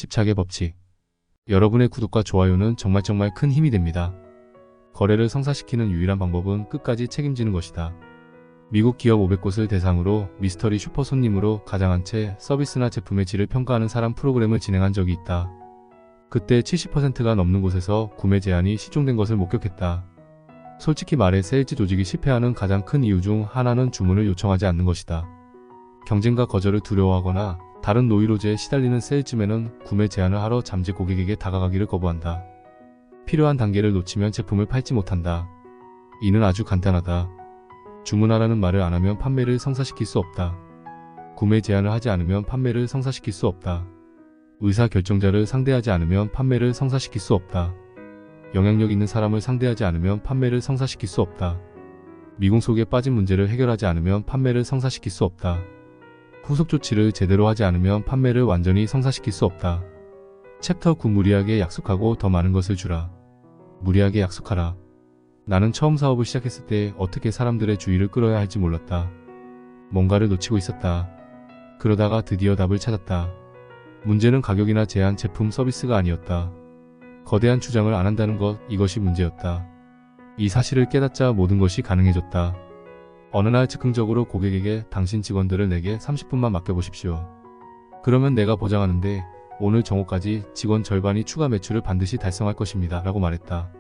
집착의 법칙. 여러분의 구독과 좋아요는 정말 큰 힘이 됩니다. 거래를 성사시키는 유일한 방법은 끝까지 책임지는 것이다. 미국 기업 500곳을 대상으로 미스터리 슈퍼 손님으로 가장 한 채 서비스나 제품의 질을 평가하는 사람 프로그램을 진행한 적이 있다. 그때 70%가 넘는 곳에서 구매 제한이 시종된 것을 목격했다. 솔직히 말해 세일즈 조직이 실패하는 가장 큰 이유 중 하나는 주문을 요청하지 않는 것이다. 경쟁과 거절을 두려워하거나 다른 노이로제에 시달리는 세일즈맨은 구매 제안을 하러 잠재 고객에게 다가가기를 거부한다. 필요한 단계를 놓치면 제품을 팔지 못한다. 이는 아주 간단하다. 주문하라는 말을 안 하면 판매를 성사시킬 수 없다. 구매 제안을 하지 않으면 판매를 성사시킬 수 없다. 의사결정자를 상대하지 않으면 판매를 성사시킬 수 없다. 영향력 있는 사람을 상대하지 않으면 판매를 성사시킬 수 없다. 미궁 속에 빠진 문제를 해결하지 않으면 판매를 성사시킬 수 없다. 후속 조치를 제대로 하지 않으면 판매를 완전히 성사시킬 수 없다. 챕터 9 무리하게 약속하고 더 많은 것을 주라. 무리하게 약속하라. 나는 처음 사업을 시작했을 때 어떻게 사람들의 주의를 끌어야 할지 몰랐다. 뭔가를 놓치고 있었다. 그러다가 드디어 답을 찾았다. 문제는 가격이나 제한, 제품, 서비스가 아니었다. 거대한 주장을 안 한다는 것, 이것이 문제였다. 이 사실을 깨닫자 모든 것이 가능해졌다. 어느 날 즉흥적으로 고객에게 당신 직원들을 내게 30분만 맡겨보십시오. 그러면 내가 보장하는데 오늘 정오까지 직원 절반이 추가 매출을 반드시 달성할 것입니다. 라고 말했다.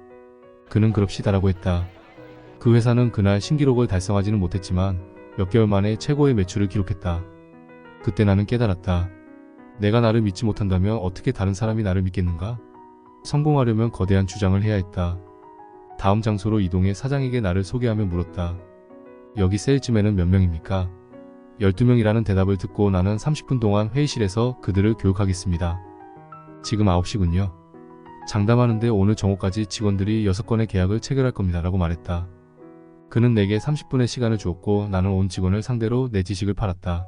그는 그럽시다라고 했다. 그 회사는 그날 신기록을 달성하지는 못했지만 몇 개월 만에 최고의 매출을 기록했다. 그때 나는 깨달았다. 내가 나를 믿지 못한다면 어떻게 다른 사람이 나를 믿겠는가? 성공하려면 거대한 주장을 해야 했다. 다음 장소로 이동해 사장에게 나를 소개하며 물었다. 여기 세일즈맨은 몇 명입니까? 12명이라는 대답을 듣고 나는 30분 동안 회의실에서 그들을 교육하겠습니다. 지금 9시군요. 장담하는데 오늘 정오까지 직원들이 6건의 계약을 체결할 겁니다. 라고 말했다. 그는 내게 30분의 시간을 주었고 나는 온 직원을 상대로 내 지식을 팔았다.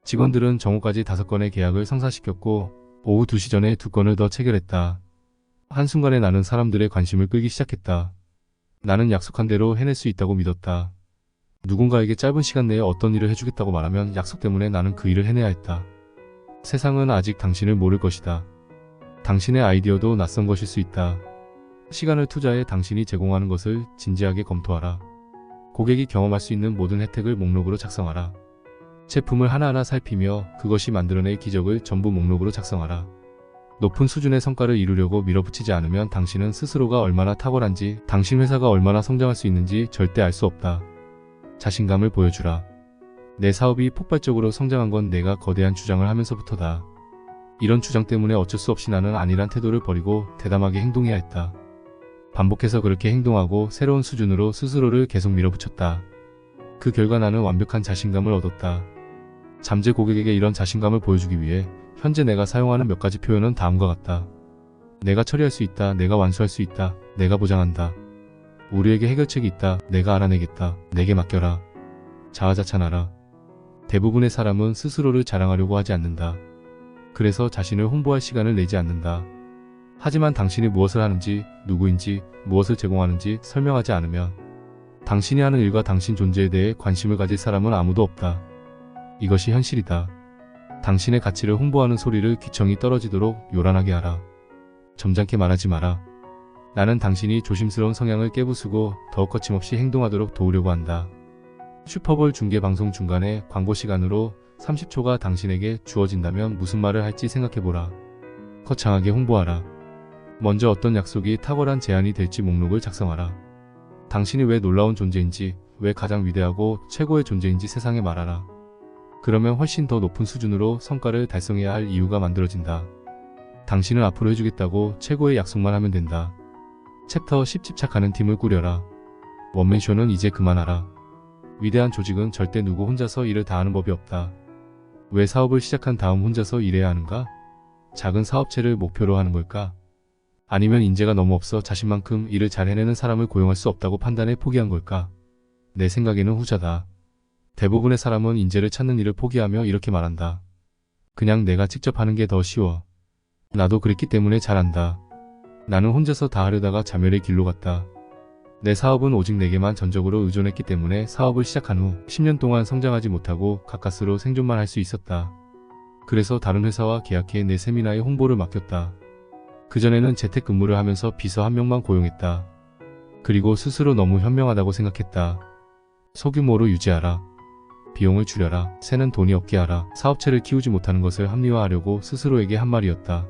직원들은 정오까지 5건의 계약을 성사시켰고 오후 2시 전에 2건을 더 체결했다. 한순간에 나는 사람들의 관심을 끌기 시작했다. 나는 약속한 대로 해낼 수 있다고 믿었다. 누군가에게 짧은 시간 내에 어떤 일을 해주겠다고 말하면 약속 때문에 나는 그 일을 해내야 했다. 세상은 아직 당신을 모를 것이다. 당신의 아이디어도 낯선 것일 수 있다. 시간을 투자해 당신이 제공하는 것을 진지하게 검토하라. 고객이 경험할 수 있는 모든 혜택을 목록으로 작성하라. 제품을 하나하나 살피며 그것이 만들어낼 기적을 전부 목록으로 작성하라. 높은 수준의 성과를 이루려고 밀어붙이지 않으면 당신은 스스로가 얼마나 탁월한지, 당신 회사가 얼마나 성장할 수 있는지 절대 알 수 없다. 자신감을 보여주라. 내 사업이 폭발적으로 성장한 건 내가 거대한 주장을 하면서부터다. 이런 주장 때문에 어쩔 수 없이 나는 아니란 태도를 버리고 대담하게 행동해야 했다. 반복해서 그렇게 행동하고 새로운 수준으로 스스로를 계속 밀어붙였다. 그 결과 나는 완벽한 자신감을 얻었다. 잠재 고객에게 이런 자신감을 보여주기 위해 현재 내가 사용하는 몇 가지 표현은 다음과 같다. 내가 처리할 수 있다. 내가 완수할 수 있다. 내가 보장한다. 우리에게 해결책이 있다. 내가 알아내겠다. 내게 맡겨라. 자화자찬하라. 대부분의 사람은 스스로를 자랑하려고 하지 않는다. 그래서 자신을 홍보할 시간을 내지 않는다. 하지만 당신이 무엇을 하는지, 누구인지, 무엇을 제공하는지 설명하지 않으면 당신이 하는 일과 당신 존재에 대해 관심을 가질 사람은 아무도 없다. 이것이 현실이다. 당신의 가치를 홍보하는 소리를 귀청이 떨어지도록 요란하게 하라. 점잖게 말하지 마라. 나는 당신이 조심스러운 성향을 깨부수고 더욱 거침없이 행동하도록 도우려고 한다. 슈퍼볼 중계 방송 중간에 광고 시간으로 30초가 당신에게 주어진다면 무슨 말을 할지 생각해보라. 거창하게 홍보하라. 먼저 어떤 약속이 탁월한 제안이 될지 목록을 작성하라. 당신이 왜 놀라운 존재인지, 왜 가장 위대하고 최고의 존재인지 세상에 말하라. 그러면 훨씬 더 높은 수준으로 성과를 달성해야 할 이유가 만들어진다. 당신은 앞으로 해주겠다고 최고의 약속만 하면 된다. 챕터 10 집착하는 팀을 꾸려라. 원맨쇼는 이제 그만하라. 위대한 조직은 절대 누구 혼자서 일을 다 하는 법이 없다. 왜 사업을 시작한 다음 혼자서 일해야 하는가? 작은 사업체를 목표로 하는 걸까? 아니면 인재가 너무 없어 자신만큼 일을 잘 해내는 사람을 고용할 수 없다고 판단해 포기한 걸까? 내 생각에는 후자다. 대부분의 사람은 인재를 찾는 일을 포기하며 이렇게 말한다. 그냥 내가 직접 하는 게 더 쉬워. 나도 그랬기 때문에 잘한다. 나는 혼자서 다 하려다가 자멸의 길로 갔다. 내 사업은 오직 내게만 전적으로 의존했기 때문에 사업을 시작한 후 10년 동안 성장하지 못하고 가까스로 생존만 할 수 있었다. 그래서 다른 회사와 계약해 내 세미나의 홍보를 맡겼다. 그전에는 재택근무를 하면서 비서 한 명만 고용했다. 그리고 스스로 너무 현명하다고 생각했다. 소규모로 유지하라. 비용을 줄여라. 새는 돈이 없게 하라. 사업체를 키우지 못하는 것을 합리화하려고 스스로에게 한 말이었다.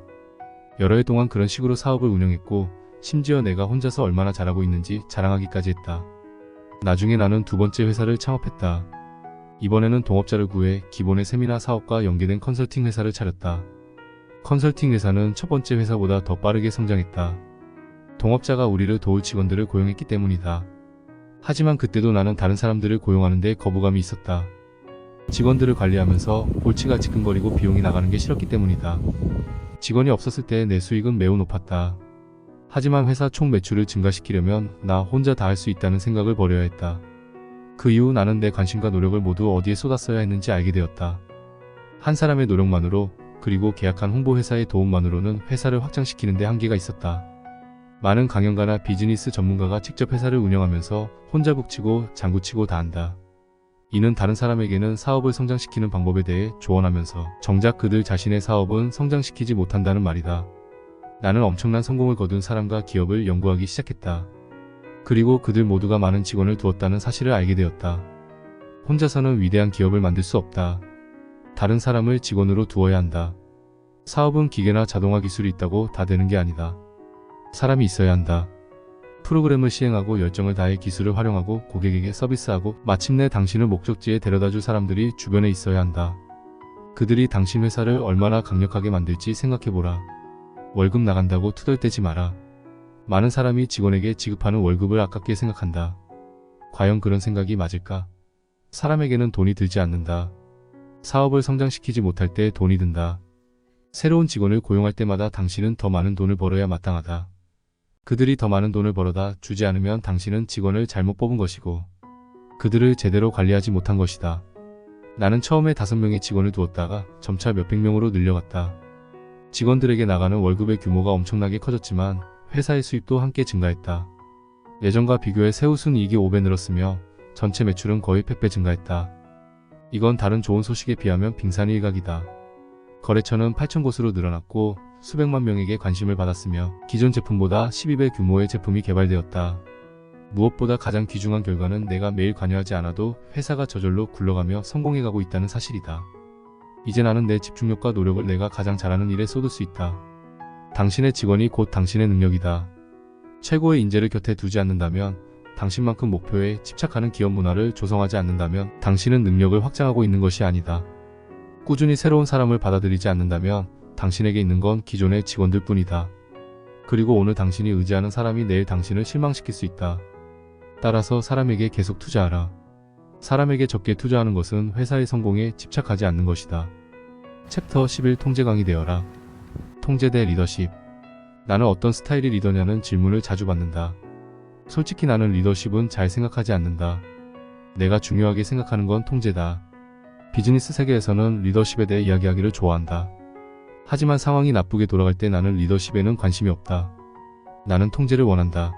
여러 해 동안 그런 식으로 사업을 운영했고 심지어 내가 혼자서 얼마나 잘하고 있는지 자랑하기까지 했다. 나중에 나는 두 번째 회사를 창업했다. 이번에는 동업자를 구해 기본의 세미나 사업과 연계된 컨설팅 회사를 차렸다. 컨설팅 회사는 첫 번째 회사보다 더 빠르게 성장했다. 동업자가 우리를 도울 직원들을 고용했기 때문이다. 하지만 그때도 나는 다른 사람들을 고용하는 데 거부감이 있었다. 직원들을 관리하면서 볼치가 지끈거리고 비용이 나가는 게 싫었기 때문이다. 직원이 없었을 때 내 수익은 매우 높았다. 하지만 회사 총 매출을 증가시키려면 나 혼자 다 할 수 있다는 생각을 버려야 했다. 그 이후 나는 내 관심과 노력을 모두 어디에 쏟았어야 했는지 알게 되었다. 한 사람의 노력만으로 그리고 계약한 홍보회사의 도움만으로는 회사를 확장시키는 데 한계가 있었다. 많은 강연가나 비즈니스 전문가가 직접 회사를 운영하면서 혼자 북치고 장구치고 다 한다. 이는 다른 사람에게는 사업을 성장시키는 방법에 대해 조언하면서 정작 그들 자신의 사업은 성장시키지 못한다는 말이다. 나는 엄청난 성공을 거둔 사람과 기업을 연구하기 시작했다. 그리고 그들 모두가 많은 직원을 두었다는 사실을 알게 되었다. 혼자서는 위대한 기업을 만들 수 없다. 다른 사람을 직원으로 두어야 한다. 사업은 기계나 자동화 기술이 있다고 다 되는 게 아니다. 사람이 있어야 한다. 프로그램을 시행하고 열정을 다해 기술을 활용하고 고객에게 서비스하고 마침내 당신을 목적지에 데려다줄 사람들이 주변에 있어야 한다. 그들이 당신 회사를 얼마나 강력하게 만들지 생각해보라. 월급 나간다고 투덜대지 마라. 많은 사람이 직원에게 지급하는 월급을 아깝게 생각한다. 과연 그런 생각이 맞을까? 사람에게는 돈이 들지 않는다. 사업을 성장시키지 못할 때 돈이 든다. 새로운 직원을 고용할 때마다 당신은 더 많은 돈을 벌어야 마땅하다. 그들이 더 많은 돈을 벌어다 주지 않으면 당신은 직원을 잘못 뽑은 것이고 그들을 제대로 관리하지 못한 것이다. 나는 처음에 5명의 직원을 두었다가 점차 몇백 명으로 늘려갔다. 직원들에게 나가는 월급의 규모가 엄청나게 커졌지만 회사의 수입도 함께 증가했다. 예전과 비교해 세후순이익이 5배 늘었으며 전체 매출은 거의 100배 증가했다. 이건 다른 좋은 소식에 비하면 빙산일각이다. 거래처는 8,000곳으로 늘어났고 수백만 명에게 관심을 받았으며 기존 제품보다 12배 규모의 제품이 개발되었다. 무엇보다 가장 귀중한 결과는 내가 매일 관여하지 않아도 회사가 저절로 굴러가며 성공해가고 있다는 사실이다. 이제 나는 내 집중력과 노력을 내가 가장 잘하는 일에 쏟을 수 있다. 당신의 직원이 곧 당신의 능력이다. 최고의 인재를 곁에 두지 않는다면, 당신만큼 목표에 집착하는 기업 문화를 조성하지 않는다면 당신은 능력을 확장하고 있는 것이 아니다. 꾸준히 새로운 사람을 받아들이지 않는다면 당신에게 있는 건 기존의 직원들 뿐이다. 그리고 오늘 당신이 의지하는 사람이 내일 당신을 실망시킬 수 있다. 따라서 사람에게 계속 투자하라. 사람에게 적게 투자하는 것은 회사의 성공에 집착하지 않는 것이다. 챕터 11 통제 강이 되어라. 통제 대 리더십. 나는 어떤 스타일의 리더냐는 질문을 자주 받는다. 솔직히 나는 리더십은 잘 생각하지 않는다. 내가 중요하게 생각하는 건 통제다. 비즈니스 세계에서는 리더십에 대해 이야기하기를 좋아한다. 하지만 상황이 나쁘게 돌아갈 때 나는 리더십에는 관심이 없다. 나는 통제를 원한다.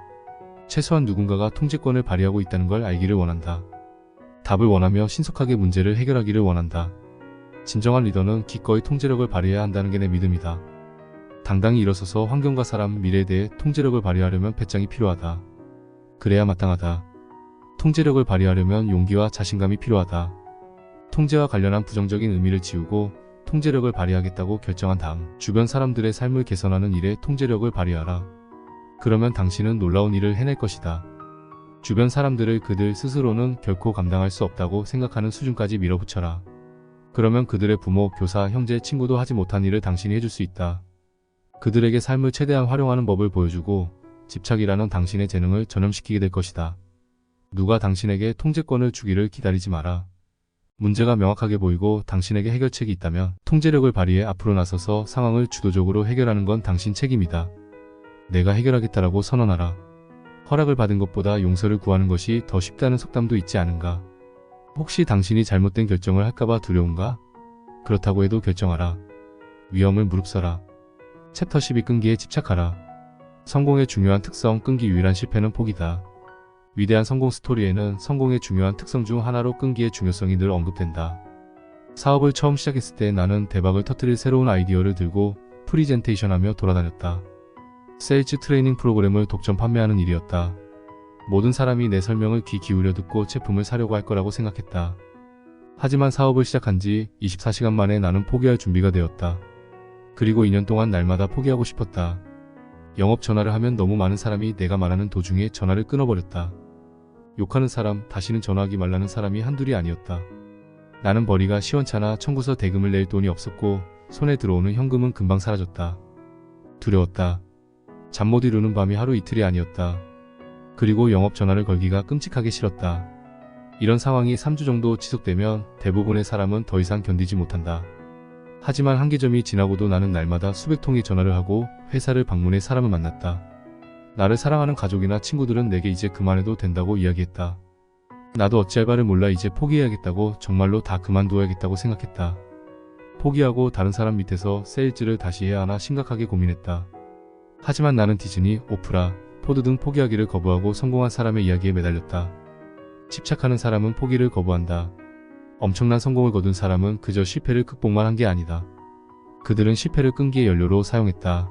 최소한 누군가가 통제권을 발휘하고 있다는 걸 알기를 원한다. 답을 원하며 신속하게 문제를 해결하기를 원한다. 진정한 리더는 기꺼이 통제력을 발휘해야 한다는 게 내 믿음이다. 당당히 일어서서 환경과 사람, 미래에 대해 통제력을 발휘하려면 배짱이 필요하다. 그래야 마땅하다. 통제력을 발휘하려면 용기와 자신감이 필요하다. 통제와 관련한 부정적인 의미를 지우고 통제력을 발휘하겠다고 결정한 다음 주변 사람들의 삶을 개선하는 일에 통제력을 발휘하라. 그러면 당신은 놀라운 일을 해낼 것이다. 주변 사람들을 그들 스스로는 결코 감당할 수 없다고 생각하는 수준까지 밀어붙여라. 그러면 그들의 부모, 교사, 형제, 친구도 하지 못한 일을 당신이 해줄 수 있다. 그들에게 삶을 최대한 활용하는 법을 보여주고 집착이라는 당신의 재능을 전염시키게 될 것이다. 누가 당신에게 통제권을 주기를 기다리지 마라. 문제가 명확하게 보이고 당신에게 해결책이 있다면 통제력을 발휘해 앞으로 나서서 상황을 주도적으로 해결하는 건 당신 책임이다. 내가 해결하겠다라고 선언하라. 허락을 받은 것보다 용서를 구하는 것이 더 쉽다는 속담도 있지 않은가? 혹시 당신이 잘못된 결정을 할까봐 두려운가? 그렇다고 해도 결정하라. 위험을 무릅써라. 챕터 12 끈기에 집착하라. 성공의 중요한 특성, 끈기. 유일한 실패는 포기다. 위대한 성공 스토리에는 성공의 중요한 특성 중 하나로 끈기의 중요성이 늘 언급된다. 사업을 처음 시작했을 때 나는 대박을 터뜨릴 새로운 아이디어를 들고 프리젠테이션하며 돌아다녔다. 세일즈 트레이닝 프로그램을 독점 판매하는 일이었다. 모든 사람이 내 설명을 귀 기울여 듣고 제품을 사려고 할 거라고 생각했다. 하지만 사업을 시작한 지 24시간 만에 나는 포기할 준비가 되었다. 그리고 2년 동안 날마다 포기하고 싶었다. 영업 전화를 하면 너무 많은 사람이 내가 말하는 도중에 전화를 끊어버렸다. 욕하는 사람, 다시는 전화하기 말라는 사람이 한둘이 아니었다. 나는 벌이가 시원찮아 청구서 대금을 낼 돈이 없었고 손에 들어오는 현금은 금방 사라졌다. 두려웠다. 잠 못 이루는 밤이 하루 이틀이 아니었다. 그리고 영업 전화를 걸기가 끔찍하게 싫었다. 이런 상황이 3주 정도 지속되면 대부분의 사람은 더 이상 견디지 못한다. 하지만 한계점이 지나고도 나는 날마다 수백 통의 전화를 하고 회사를 방문해 사람을 만났다. 나를 사랑하는 가족이나 친구들은 내게 이제 그만해도 된다고 이야기했다. 나도 어찌할 바를 몰라 이제 포기해야겠다고, 정말로 다 그만둬야겠다고 생각했다. 포기하고 다른 사람 밑에서 세일즈를 다시 해야 하나 심각하게 고민했다. 하지만 나는 디즈니, 오프라, 포드 등 포기하기를 거부하고 성공한 사람의 이야기에 매달렸다. 집착하는 사람은 포기를 거부한다. 엄청난 성공을 거둔 사람은 그저 실패를 극복만 한 게 아니다. 그들은 실패를 끈기의 연료로 사용했다.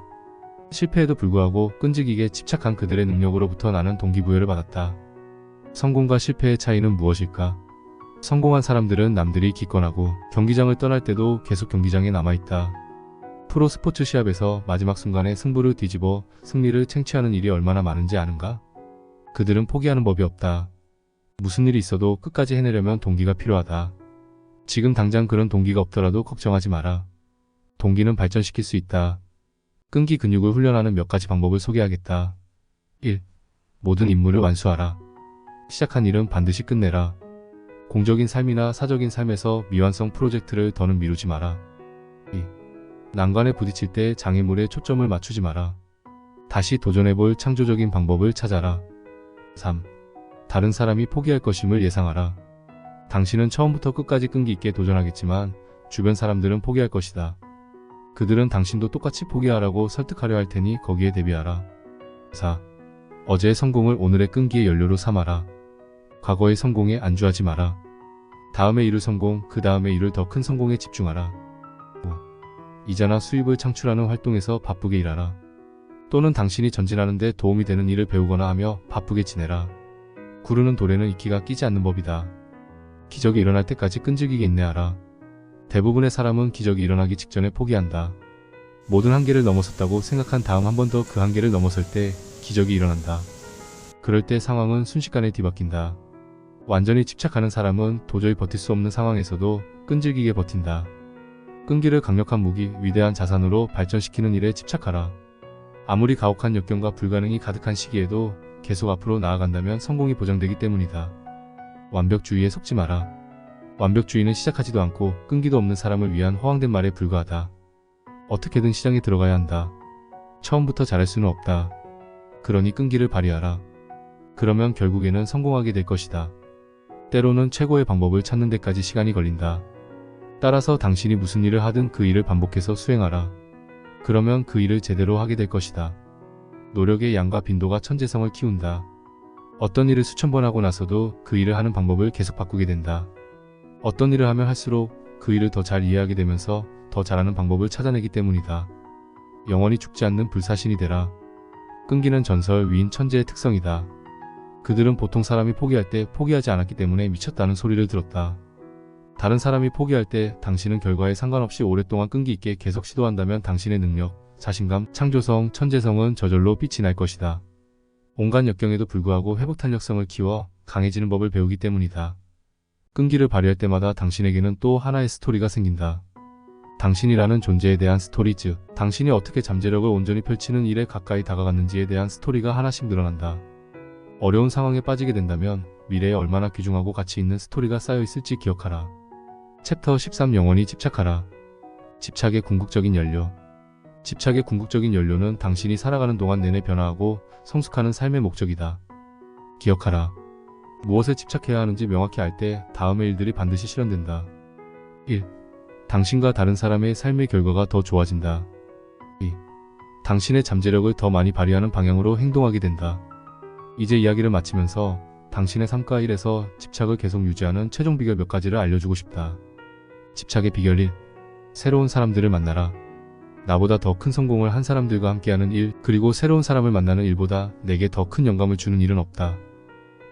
실패에도 불구하고 끈질기게 집착한 그들의 능력으로부터 나는 동기부여를 받았다. 성공과 실패의 차이는 무엇일까? 성공한 사람들은 남들이 기권하고 경기장을 떠날 때도 계속 경기장에 남아있다. 프로 스포츠 시합에서 마지막 순간에 승부를 뒤집어 승리를 쟁취하는 일이 얼마나 많은지 아는가? 그들은 포기하는 법이 없다. 무슨 일이 있어도 끝까지 해내려면 동기가 필요하다. 지금 당장 그런 동기가 없더라도 걱정하지 마라. 동기는 발전시킬 수 있다. 끈기 근육을 훈련하는 몇 가지 방법을 소개하겠다. 1. 모든 임무를 완수하라. 시작한 일은 반드시 끝내라. 공적인 삶이나 사적인 삶에서 미완성 프로젝트를 더는 미루지 마라. 2. 난관에 부딪힐 때 장애물에 초점을 맞추지 마라. 다시 도전해볼 창조적인 방법을 찾아라. 3. 다른 사람이 포기할 것임을 예상하라. 당신은 처음부터 끝까지 끈기 있게 도전하겠지만 주변 사람들은 포기할 것이다. 그들은 당신도 똑같이 포기하라고 설득하려 할 테니 거기에 대비하라. 4. 어제의 성공을 오늘의 끈기의 연료로 삼아라. 과거의 성공에 안주하지 마라. 다음에 이룰 성공, 그 다음에 이룰 더 큰 성공에 집중하라. 5. 이자나 수입을 창출하는 활동에서 바쁘게 일하라. 또는 당신이 전진하는 데 도움이 되는 일을 배우거나 하며 바쁘게 지내라. 구르는 돌에는 이끼가 끼지 않는 법이다. 기적이 일어날 때까지 끈질기게 인내하라. 대부분의 사람은 기적이 일어나기 직전에 포기한다. 모든 한계를 넘어섰다고 생각한 다음 한 번 더 그 한계를 넘어설 때 기적이 일어난다. 그럴 때 상황은 순식간에 뒤바뀐다. 완전히 집착하는 사람은 도저히 버틸 수 없는 상황에서도 끈질기게 버틴다. 끈기를 강력한 무기, 위대한 자산으로 발전시키는 일에 집착하라. 아무리 가혹한 역경과 불가능이 가득한 시기에도 계속 앞으로 나아간다면 성공이 보장되기 때문이다. 완벽주의에 속지 마라. 완벽주의는 시작하지도 않고 끈기도 없는 사람을 위한 허황된 말에 불과하다. 어떻게든 시장에 들어가야 한다. 처음부터 잘할 수는 없다. 그러니 끈기를 발휘하라. 그러면 결국에는 성공하게 될 것이다. 때로는 최고의 방법을 찾는 데까지 시간이 걸린다. 따라서 당신이 무슨 일을 하든 그 일을 반복해서 수행하라. 그러면 그 일을 제대로 하게 될 것이다. 노력의 양과 빈도가 천재성을 키운다. 어떤 일을 수천 번 하고 나서도 그 일을 하는 방법을 계속 바꾸게 된다. 어떤 일을 하면 할수록 그 일을 더 잘 이해하게 되면서 더 잘하는 방법을 찾아내기 때문이다. 영원히 죽지 않는 불사신이 되라. 끈기는 전설 위인 천재의 특성이다. 그들은 보통 사람이 포기할 때 포기하지 않았기 때문에 미쳤다는 소리를 들었다. 다른 사람이 포기할 때 당신은 결과에 상관없이 오랫동안 끈기 있게 계속 시도한다면 당신의 능력, 자신감, 창조성, 천재성은 저절로 빛이 날 것이다. 온갖 역경에도 불구하고 회복 탄력성을 키워 강해지는 법을 배우기 때문이다. 끈기를 발휘할 때마다 당신에게는 또 하나의 스토리가 생긴다. 당신이라는 존재에 대한 스토리, 즉 당신이 어떻게 잠재력을 온전히 펼치는 일에 가까이 다가갔는지에 대한 스토리가 하나씩 늘어난다. 어려운 상황에 빠지게 된다면 미래에 얼마나 귀중하고 가치 있는 스토리가 쌓여 있을지 기억하라. 챕터 13 영원히 집착하라. 집착의 궁극적인 연료. 집착의 궁극적인 연료는 당신이 살아가는 동안 내내 변화하고 성숙하는 삶의 목적이다. 기억하라. 무엇에 집착해야 하는지 명확히 알 때 다음의 일들이 반드시 실현된다. 1. 당신과 다른 사람의 삶의 결과가 더 좋아진다. 2. 당신의 잠재력을 더 많이 발휘하는 방향으로 행동하게 된다. 이제 이야기를 마치면서 당신의 삶과 일에서 집착을 계속 유지하는 최종 비결 몇 가지를 알려주고 싶다. 집착의 비결 1. 새로운 사람들을 만나라. 나보다 더 큰 성공을 한 사람들과 함께하는 일, 그리고 새로운 사람을 만나는 일보다 내게 더 큰 영감을 주는 일은 없다.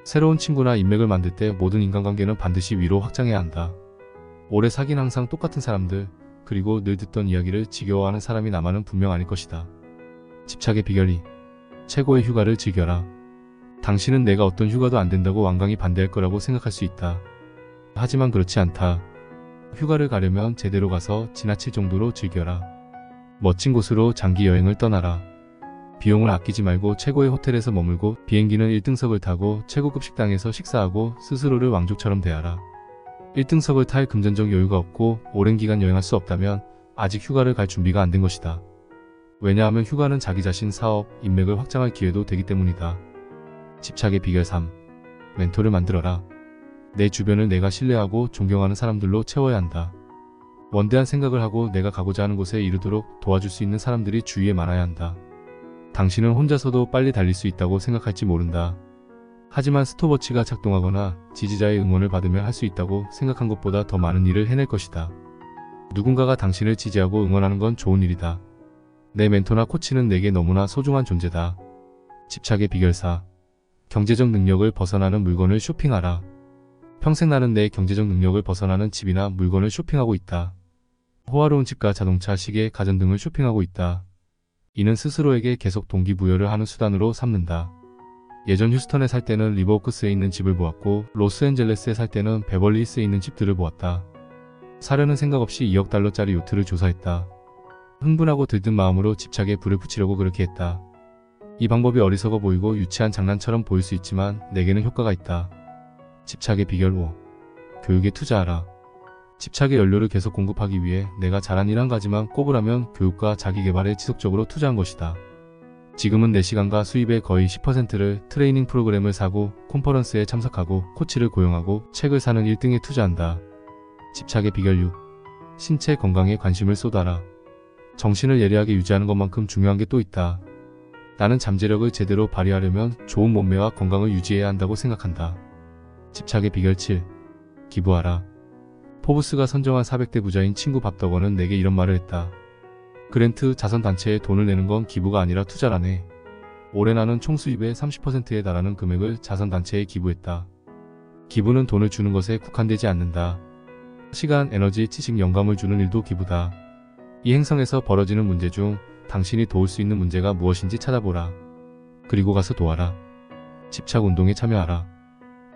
새로운 친구나 인맥을 만들 때 모든 인간관계는 반드시 위로 확장해야 한다. 오래 사귄 항상 똑같은 사람들, 그리고 늘 듣던 이야기를 지겨워하는 사람이 나만은 분명 아닐 것이다. 집착의 비결 2. 최고의 휴가를 즐겨라. 당신은 내가 어떤 휴가도 안 된다고 완강히 반대할 거라고 생각할 수 있다. 하지만 그렇지 않다. 휴가를 가려면 제대로 가서 지나칠 정도로 즐겨라. 멋진 곳으로 장기 여행을 떠나라. 비용을 아끼지 말고 최고의 호텔에서 머물고 비행기는 1등석을 타고 최고급 식당에서 식사하고 스스로를 왕족처럼 대하라. 1등석을 탈 금전적 여유가 없고 오랜 기간 여행할 수 없다면 아직 휴가를 갈 준비가 안 된 것이다. 왜냐하면 휴가는 자기 자신, 사업, 인맥을 확장할 기회도 되기 때문이다. 집착의 비결 3. 멘토를 만들어라. 내 주변을 내가 신뢰하고 존경하는 사람들로 채워야 한다. 원대한 생각을 하고 내가 가고자 하는 곳에 이르도록 도와줄 수 있는 사람들이 주위에 많아야 한다. 당신은 혼자서도 빨리 달릴 수 있다고 생각할지 모른다. 하지만 스톱워치가 작동하거나 지지자의 응원을 받으며 할 수 있다고 생각한 것보다 더 많은 일을 해낼 것이다. 누군가가 당신을 지지하고 응원하는 건 좋은 일이다. 내 멘토나 코치는 내게 너무나 소중한 존재다. 집착의 비결 4. 경제적 능력을 벗어나는 물건을 쇼핑하라. 평생 나는 내 경제적 능력을 벗어나는 집이나 물건을 쇼핑하고 있다. 호화로운 집과 자동차, 시계, 가전 등을 쇼핑하고 있다. 이는 스스로에게 계속 동기부여를 하는 수단으로 삼는다. 예전 휴스턴에 살 때는 리버오크스에 있는 집을 보았고 로스앤젤레스에 살 때는 베벌리힐스에 있는 집들을 보았다. 사려는 생각 없이 2억 달러짜리 요트를 조사했다. 흥분하고 들뜬 마음으로 집착에 불을 붙이려고 그렇게 했다. 이 방법이 어리석어 보이고 유치한 장난처럼 보일 수 있지만 내게는 효과가 있다. 집착의 비결 5. 교육에 투자하라. 집착의 연료를 계속 공급하기 위해 내가 잘한 일 한 가지만 꼽으라면 교육과 자기개발에 지속적으로 투자한 것이다. 지금은 내 시간과 수입의 거의 10%를 트레이닝 프로그램을 사고 컨퍼런스에 참석하고 코치를 고용하고 책을 사는 1등에 투자한다. 집착의 비결 6. 신체 건강에 관심을 쏟아라. 정신을 예리하게 유지하는 것만큼 중요한 게 또 있다. 나는 잠재력을 제대로 발휘하려면 좋은 몸매와 건강을 유지해야 한다고 생각한다. 집착의 비결 7. 기부하라. 포브스가 선정한 400대 부자인 친구 밥덕원은 내게 이런 말을 했다. 그랜트 자선단체에 돈을 내는 건 기부가 아니라 투자라네. 올해 나는 총 수입의 30%에 달하는 금액을 자선단체에 기부했다. 기부는 돈을 주는 것에 국한되지 않는다. 시간, 에너지, 지식, 영감을 주는 일도 기부다. 이 행성에서 벌어지는 문제 중 당신이 도울 수 있는 문제가 무엇인지 찾아보라. 그리고 가서 도와라. 집착 운동에 참여하라.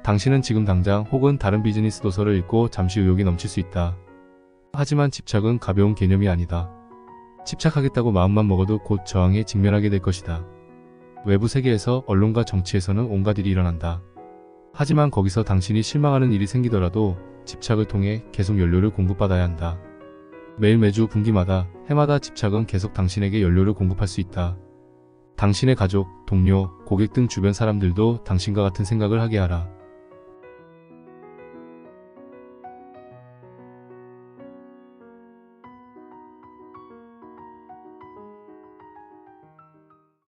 당신은 지금 당장 혹은 다른 비즈니스 도서를 읽고 잠시 의욕이 넘칠 수 있다. 하지만 집착은 가벼운 개념이 아니다. 집착하겠다고 마음만 먹어도 곧 저항에 직면하게 될 것이다. 외부 세계에서, 언론과 정치에서는 온갖 일이 일어난다. 하지만 거기서 당신이 실망하는 일이 생기더라도 집착을 통해 계속 연료를 공급받아야 한다. 매일, 매주, 분기마다, 해마다 집착은 계속 당신에게 연료를 공급할 수 있다. 당신의 가족, 동료, 고객 등 주변 사람들도 당신과 같은 생각을 하게 하라.